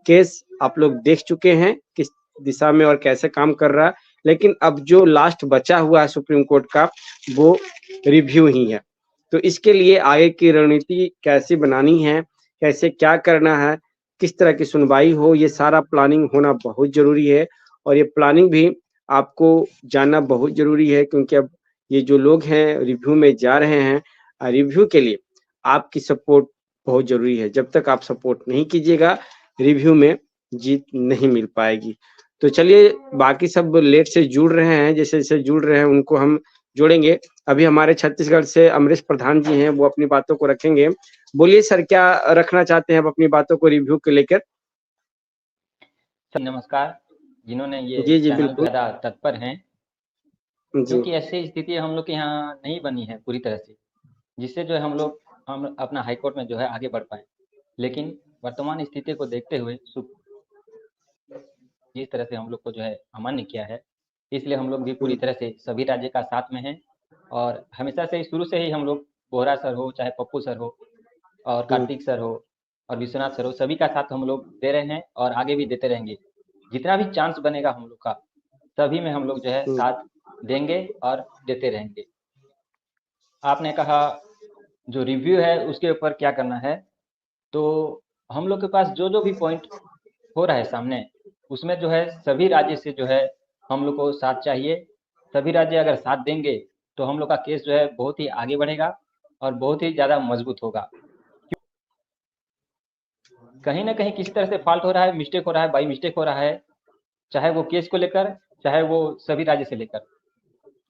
Case आप लोग देख चुके हैं किस दिशा में और कैसे काम कर रहा है, लेकिन अब जो लास्ट बचा हुआ है सुप्रीम कोर्ट का, वो रिव्यू ही है। तो इसके लिए आगे की रणनीति कैसे बनानी है, कैसे क्या करना है, किस तरह की सुनवाई हो, ये सारा प्लानिंग होना बहुत ज़रूरी है और ये प्लानिंग भी आपको जानना बहुत ज़रूरी है, क्योंकि अब ये जो लोग हैं रिव्यू में जा रहे हैं, रिव्यू के लिए आपकी सपोर्ट बहुत ज़रूरी है। जब तक आप सपोर्ट नहीं कीजिएगा, रिव्यू में जीत नहीं मिल पाएगी। तो चलिए, बाकी सब लेट से जुड़ रहे हैं, जैसे-जैसे जुड़ रहे हैं उनको हम जोड़ेंगे। अभी हमारे छत्तीसगढ़ से अमरीश प्रधान जी हैं, वो अपनी बातों को रखेंगे। बोलिए सर, क्या रखना चाहते हैं आप अपनी बातों को रिव्यू को लेकर? सर नमस्कार। जिन्होंने ये जी, जी, चैनल बिल्कुल। ज़्यादा तत्पर हैं, जी, क्योंकि ऐसी स्थिति हम लोग के यहाँ नहीं बनी है पूरी तरह से, जिससे जो है हम अपना हाई कोर्ट में जो है आगे बढ़ पाएँ। लेकिन वर्तमान स्थिति को देखते हुए जिस तरह से हम लोग को जो है अमान्य किया है, इसलिए हम लोग भी पूरी तरह से सभी राज्य का साथ में हैं और हमेशा से ही शुरू से ही हम लोग बोहरा सर हो, चाहे पप्पू सर हो और कार्तिक सर हो और विश्वनाथ सर हो, सभी का साथ हम लोग दे रहे हैं और आगे भी देते रहेंगे। जितना भी चांस बनेगा हम लोग का, सभी में हम लोग जो है साथ देंगे और देते रहेंगे। आपने कहा जो रिव्यू है उसके ऊपर क्या करना है, तो हम लोग के पास जो भी पॉइंट हो रहा है सामने, उसमें जो है सभी राज्य से जो है हम लोग को साथ चाहिए। सभी राज्य अगर साथ देंगे तो हम लोग का केस जो है बहुत ही आगे बढ़ेगा और बहुत ही ज़्यादा मजबूत होगा। कहीं न कहीं किसी तरह से फ़ॉल्ट हो रहा है, मिस्टेक हो रहा है, बाई मिस्टेक हो रहा है, चाहे वो केस को लेकर, चाहे वो सभी राज्य से लेकर।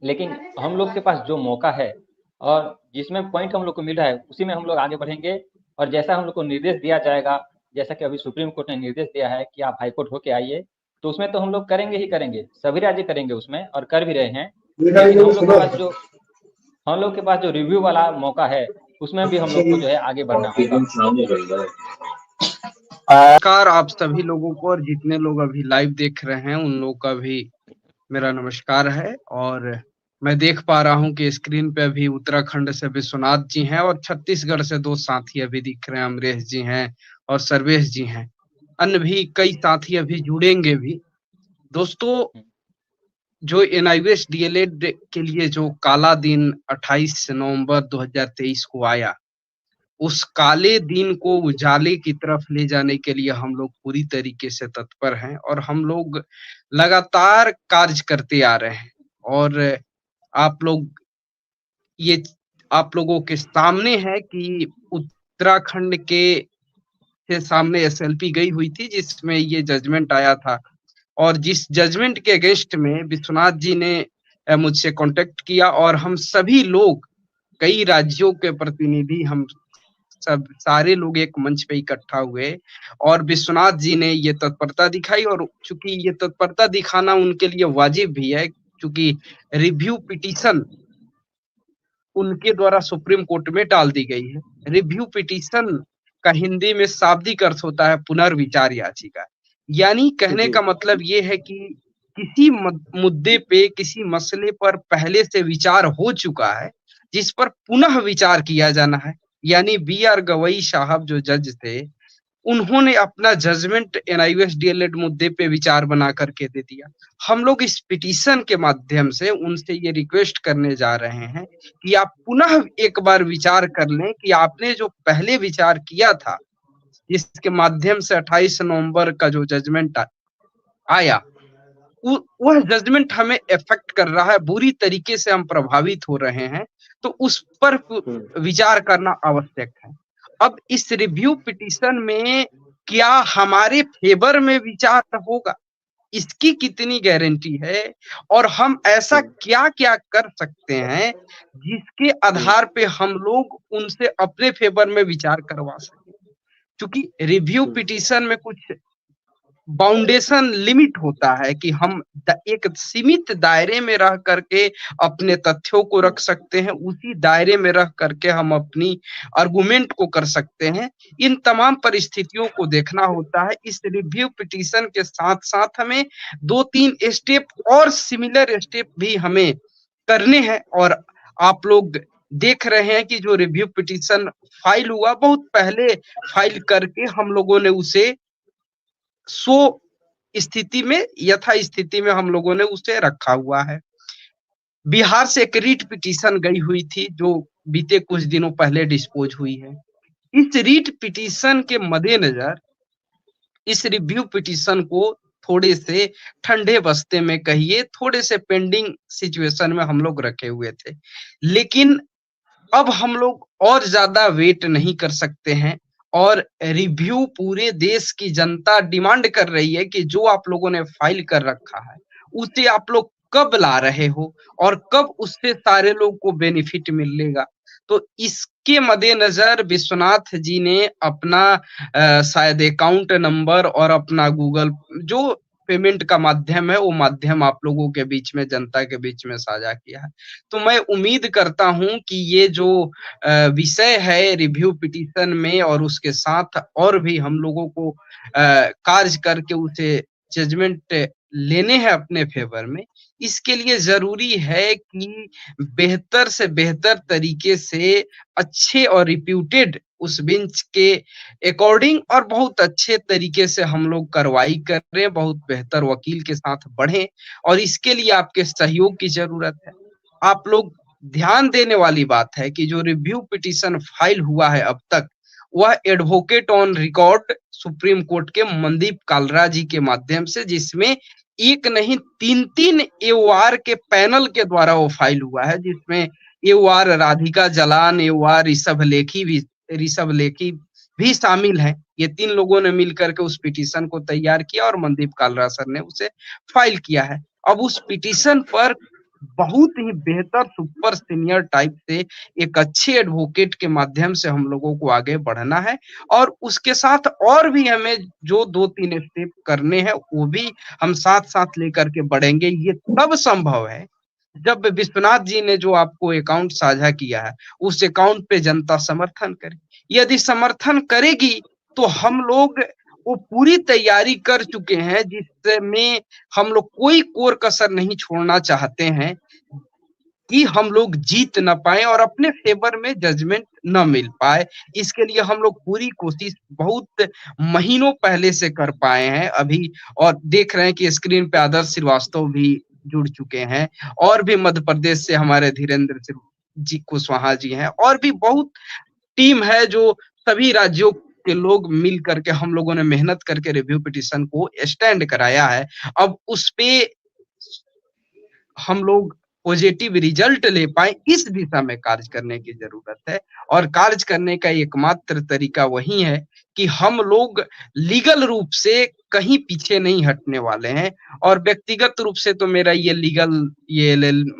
लेकिन हम लोग के पास जो मौका है और जिसमें पॉइंट हम लोग को मिल रहा है, उसी में हम लोग आगे बढ़ेंगे और जैसा हम लोग को निर्देश दिया जाएगा, जैसा कि अभी सुप्रीम कोर्ट ने निर्देश दिया है कि आप हाई कोर्ट होके आइए, तो उसमें तो हम लोग करेंगे ही करेंगे, सभी राज्य करेंगे उसमें और कर भी रहे हैं। लेकिन हम लोग के पास जो रिव्यू वाला मौका है, उसमें भी हम लोग को जो है आगे बढ़ना होगा। नमस्कार आप सभी लोगों को, और जितने लोग अभी लाइव देख रहे हैं उन लोगों का भी मेरा नमस्कार है। और मैं देख पा रहा हूं कि स्क्रीन पे अभी उत्तराखंड से विश्वनाथ जी हैं और छत्तीसगढ़ से 2 साथी अभी दिख रहे हैं, अमरेश जी हैं और सर्वेश जी हैं। अन्य भी कई साथी अभी जुड़ेंगे भी। दोस्तों, जो एनआईवीएस डीएलएड के लिए जो काला दिन 28 नवंबर 2023 को आया, उस काले दिन को उजाले की तरफ ले जाने के लिए हम लोग पूरी तरीके से तत्पर हैं और हम लोग लगातार कार्य करते आ रहे हैं। और आप लोग ये आप लोगों के सामने है कि उत्तराखंड के सामने एसएलपी गई हुई थी, जिसमें ये जजमेंट आया था और जिस जजमेंट के अगेंस्ट में विश्वनाथ जी ने मुझसे कांटेक्ट किया और हम सभी लोग, कई राज्यों के प्रतिनिधि, हम सब सारे लोग एक मंच पे इकट्ठा हुए और विश्वनाथ जी ने ये तत्परता दिखाई। और चूंकि ये तत्परता दिखाना उनके लिए वाजिब भी है, क्योंकि रिव्यू पिटीशन उनके द्वारा सुप्रीम कोर्ट में डाल दी गई है। रिव्यू पिटीशन का हिंदी में शाब्दिक अर्थ होता है पुनर्विचार याचिका। यानी कहने का मतलब ये है कि किसी मुद्दे पे, किसी मसले पर पहले से विचार हो चुका है, जिस पर पुनः विचार किया जाना है। यानी बी आर गवई साहब जो जज थे, उन्होंने अपना जजमेंट एनआईवीएस डीएलएड मुद्दे पे विचार बना करके दे दिया। हम लोग इस पिटीशन के माध्यम से उनसे ये रिक्वेस्ट करने जा रहे हैं कि आप पुनः एक बार विचार कर लें कि आपने जो पहले विचार किया था, जिसके माध्यम से 28 नवंबर का जो जजमेंट आया, वह जजमेंट हमें इफेक्ट कर रहा है, बुरी तरीके से हम प्रभावित हो रहे हैं, तो उस पर विचार करना आवश्यक है। अब इस रिव्यू पिटीशन में क्या हमारे फेवर में विचार होगा, इसकी कितनी गारंटी है, और हम ऐसा क्या क्या कर सकते हैं जिसके आधार पे हम लोग उनसे अपने फेवर में विचार करवा सकें। क्योंकि रिव्यू पिटीशन में कुछ बाउंडेशन लिमिट होता है कि हम एक सीमित दायरे में रह करके अपने तथ्यों को रख सकते हैं, उसी दायरे में रह करके हम अपनी आर्गुमेंट को कर सकते हैं। इन तमाम परिस्थितियों को देखना होता है। इस रिव्यू पिटीशन के साथ साथ हमें 2-3 स्टेप और सिमिलर स्टेप भी हमें करने हैं। और आप लोग देख रहे हैं कि जो रिव्यू पिटीशन फाइल हुआ, बहुत पहले फाइल करके हम लोगों ने उसे सो स्थिति में, यथा स्थिति में हम लोगों ने उसे रखा हुआ है। बिहार से एक रीट पिटीशन गई हुई थी जो बीते कुछ दिनों पहले डिस्पोज हुई है। इस रीट पिटीशन के मद्देनजर इस रिव्यू पिटीशन को थोड़े से ठंडे बस्ते में कहिए, थोड़े से पेंडिंग सिचुएशन में हम लोग रखे हुए थे। लेकिन अब हम लोग और ज्यादा वेट नहीं कर सकते हैं और रिव्यू पूरे देश की जनता डिमांड कर रही है कि जो आप लोगों ने फाइल कर रखा है उसे आप लोग कब ला रहे हो और कब उससे सारे लोग को बेनिफिट मिलेगा। तो इसके मद्देनजर विश्वनाथ जी ने अपना शायद अकाउंट नंबर और अपना गूगल जो पेमेंट का माध्यम है वो माध्यम आप लोगों के बीच में, जनता के बीच में साझा किया है। तो मैं उम्मीद करता हूं कि ये जो विषय है रिव्यू पिटीशन में और उसके साथ और भी हम लोगों को कार्य करके उसे जजमेंट लेने हैं अपने फेवर में, इसके लिए जरूरी है कि बेहतर से बेहतर तरीके से अच्छे और रिप्यूटेड उस बेंच के अकॉर्डिंग और बहुत अच्छे तरीके से हम लोग कार्रवाई कर रहे हैं, बहुत बेहतर वकील के साथ बढ़े और इसके लिए आपके सहयोग की जरूरत है। आप लोग ध्यान देने वाली बात है कि जो रिव्यू पिटीशन फाइल हुआ है अब तक, वह advocate on record supreme court के मनदीप कालरा जी के माध्यम से, जिसमें एक नहीं 3-3 एओआर के पैनल के द्वारा वो फाइल हुआ है, जिसमें एओआर राधिका जलान, एओआर ऋषभ लेखी भी शामिल हैं। ये 3 लोगों ने मिलकर के उस पिटीशन को तैयार किया और मनदीप कालरा सर ने उसे फाइल किया है। अब उस पिटीशन पर बहुत ही बेहतर सुपर सीनियर टाइप से एक अच्छे एडवोकेट के माध्यम से हम लोगों को आगे बढ़ना है और उसके साथ और भी हमें जो 2-3 स्टेप करने हैं वो भी हम साथ-साथ लेकर के बढ़ेंगे। ये तब संभव है जब विश्वनाथ जी ने जो आपको अकाउंट साझा किया है उस अकाउंट पे जनता समर्थन करे। यदि समर्थन करेगी तो हम लोग वो पूरी तैयारी कर चुके हैं जिसमें हम लोग कोई कोर कसर नहीं छोड़ना चाहते हैं कि हम लोग जीत न पाए और अपने फेवर में जजमेंट न मिल पाए। इसके लिए हम लोग पूरी कोशिश बहुत महीनों पहले से कर पाए हैं अभी, और देख रहे हैं कि स्क्रीन पे आदर्श श्रीवास्तव भी जुड़ चुके हैं और भी मध्य प्रदेश से हमारे धीरेन्द्र जी कुशवाहा जी हैं और भी बहुत टीम है जो सभी राज्यों के लोग मिल करके हम लोगों ने मेहनत करके रिव्यू पिटीशन को स्टैंड कराया है। अब उस पे हम लोग पॉजिटिव रिजल्ट ले पाए, इस दिशा में कार्य करने की जरूरत है और कार्य करने का एकमात्र तरीका वही है कि हम लोग लीगल रूप से कहीं पीछे नहीं हटने वाले हैं। और व्यक्तिगत रूप से तो मेरा ये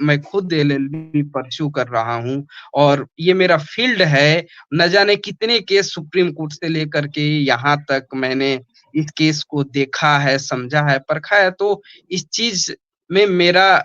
मैं खुद एलएलबी परस्यू कर रहा हूँ और ये मेरा फील्ड है। न जाने कितने केस सुप्रीम कोर्ट से लेकर के यहाँ तक मैंने इस केस को देखा है, समझा है, परखा है। तो इस चीज में मेरा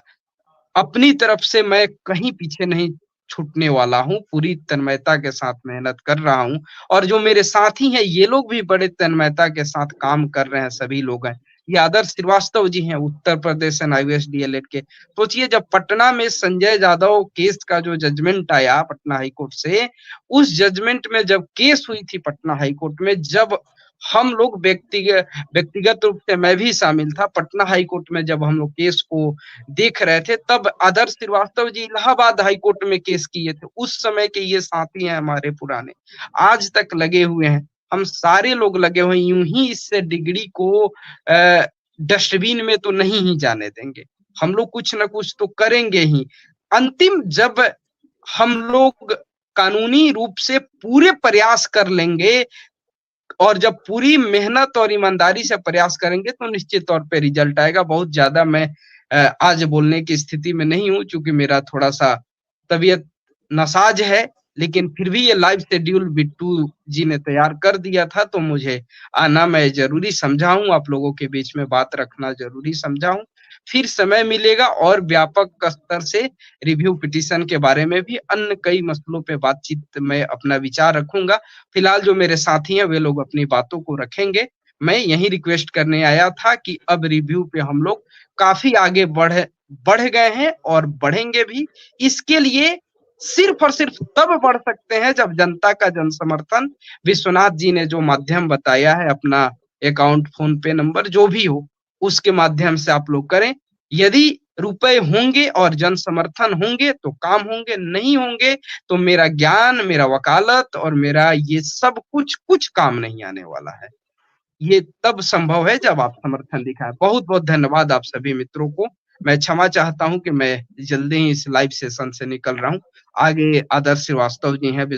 अपनी तरफ से मैं कहीं पीछे नहीं छूटने वाला हूँ, पूरी तन्मयता के साथ मेहनत कर रहा हूँ और जो मेरे साथी हैं ये लोग भी बड़े तन्मयता के साथ काम कर रहे हैं। सभी लोग हैं, ये आदर्श श्रीवास्तव जी हैं उत्तर प्रदेश एनआईओएस डीएलएड के। सोचिए जब पटना में संजय जाधव केस का जो जजमेंट आया पटना हाईकोर्ट से, उस जजमेंट में जब केस हुई थी पटना हाईकोर्ट में, जब हम लोग व्यक्तिगत रूप से मैं भी शामिल था, पटना हाईकोर्ट में जब हम लोग केस को देख रहे थे, तब आदर्श श्रीवास्तव जी इलाहाबाद हाईकोर्ट में केस किए थे। उस समय के ये साथी हैं हमारे पुराने, आज तक लगे हुए हैं। हम सारे लोग लगे हुए, यूं ही इस डिग्री को डस्टबिन में तो नहीं ही जाने देंगे। हम लोग कुछ ना कुछ तो करेंगे ही। अंतिम जब हम लोग कानूनी रूप से पूरे प्रयास कर लेंगे और जब पूरी मेहनत और ईमानदारी से प्रयास करेंगे तो निश्चित तौर पे रिजल्ट आएगा। बहुत ज्यादा मैं आज बोलने की स्थिति में नहीं हूँ क्योंकि मेरा थोड़ा सा तबीयत नासाज है, लेकिन फिर भी ये लाइव शेड्यूल बिट्टू जी ने तैयार कर दिया था तो मुझे आना मैं जरूरी समझा हूँ, आप लोगों के बीच में बात रखना जरूरी समझा हूँ। फिर समय मिलेगा और व्यापक स्तर से रिव्यू पिटीशन के बारे में भी अन्य कई मसलों पे बातचीत में अपना विचार रखूंगा। फिलहाल जो मेरे साथी हैं वे लोग अपनी बातों को रखेंगे। मैं यही रिक्वेस्ट करने आया था कि अब रिव्यू पे हम लोग काफी आगे बढ़ गए हैं और बढ़ेंगे भी। इसके लिए सिर्फ और सिर्फ तब बढ़ सकते हैं जब जनता का जन समर्थन, विश्वनाथ जी ने जो माध्यम बताया है अपना अकाउंट, फोन पे नंबर जो भी हो, उसके माध्यम से आप लोग करें। यदि रुपए होंगे और जन समर्थन होंगे तो काम होंगे, नहीं होंगे तो मेरा ज्ञान, मेरा वकालत और मेरा ये सब कुछ काम नहीं आने वाला है। ये तब संभव है जब आप समर्थन दिखाएं। बहुत बहुत धन्यवाद आप सभी मित्रों को। मैं क्षमा चाहता हूं कि मैं जल्दी ही इस लाइव सेशन से निकल रहा हूं। आगे आदर्श श्रीवास्तव जी हैं,